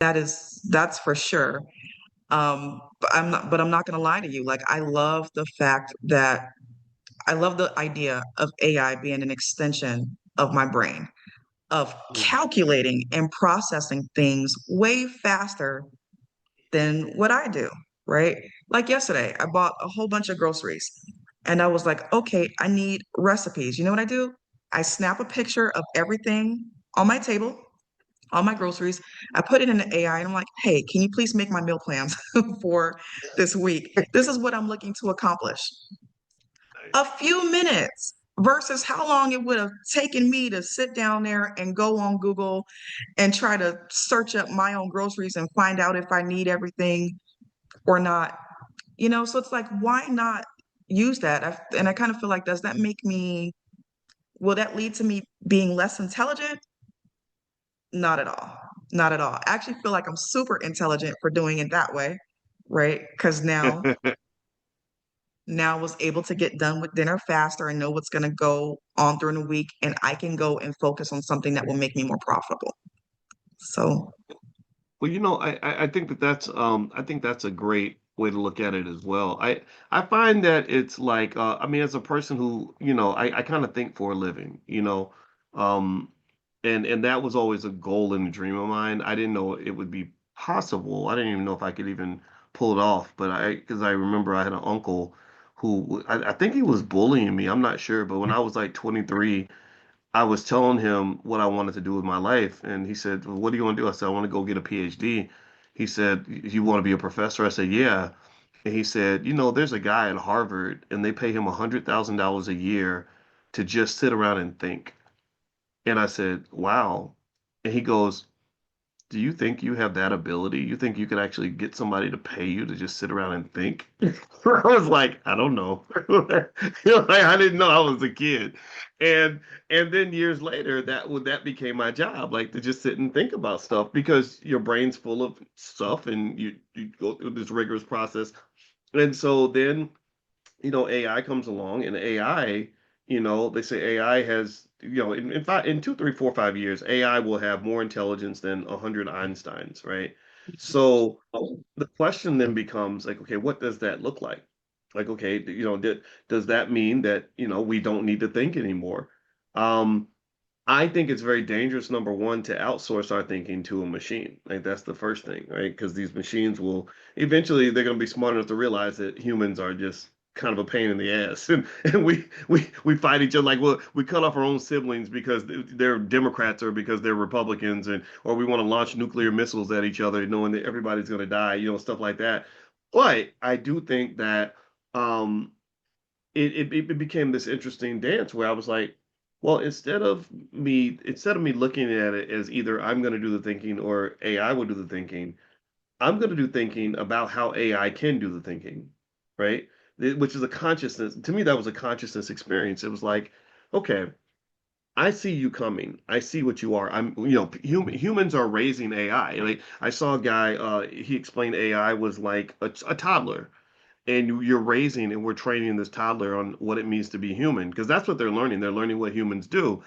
that's for sure. But I'm not gonna lie to you. Like I love the fact that I love the idea of AI being an extension of my brain, of Mm. calculating and processing things way faster than what I do, right? Like yesterday, I bought a whole bunch of groceries and I was like, okay, I need recipes. You know what I do? I snap a picture of everything on my table, all my groceries. I put it in the AI and I'm like, hey, can you please make my meal plans for this week? This is what I'm looking to accomplish. A Nice. few minutes versus how long it would have taken me to sit down there and go on Google and try to search up my own groceries and find out if I need everything or not. So it's like, why not use that? And I kind of feel like, does that make me, will that lead to me being less intelligent? Not at all. Not at all. I actually feel like I'm super intelligent for doing it that way, right? Because now I was able to get done with dinner faster and know what's going to go on during the week, and I can go and focus on something that will make me more profitable. So, Well, I think I think that's a great way to look at it as well. I find that it's like I mean, as a person who, I kind of think for a living, um, and that was always a goal and a dream of mine. I didn't know it would be possible. I didn't even know if I could even pull it off. But because I remember I had an uncle who I think he was bullying me. I'm not sure, but when I was like 23. I was telling him what I wanted to do with my life, and he said, well, "What do you want to do?" I said, "I want to go get a PhD." He said, "You want to be a professor?" I said, "Yeah." And he said, "There's a guy at Harvard, and they pay him $100,000 a year to just sit around and think." And I said, "Wow." And he goes, do you think you have that ability? You think you could actually get somebody to pay you to just sit around and think? I was like, I don't know. Like, I didn't know I was a kid. And and then years later, that became my job, like to just sit and think about stuff because your brain's full of stuff and you go through this rigorous process. And so then AI comes along and AI, they say AI has, in 2, 3, 4, 5 years, AI will have more intelligence than 100 Einsteins, right? So the question then becomes like, okay, what does that look like? Like, okay, does that mean that, we don't need to think anymore? Um, I think it's very dangerous, number one, to outsource our thinking to a machine. Like that's the first thing, right? Because these machines will eventually they're going to be smart enough to realize that humans are just kind of a pain in the ass, and we fight each other like well we cut off our own siblings because they're Democrats or because they're Republicans, and or we want to launch nuclear missiles at each other, knowing that everybody's going to die, stuff like that. But I do think that um, it became this interesting dance where I was like, well, instead of me looking at it as either I'm going to do the thinking or AI will do the thinking, I'm going to do thinking about how AI can do the thinking, right? Which is a consciousness. To me, that was a consciousness experience. It was like, okay, I see you coming. I see what you are. Humans are raising AI. Like I saw a guy, he explained AI was like a toddler and you're raising and we're training this toddler on what it means to be human because that's what they're learning. They're learning what humans do.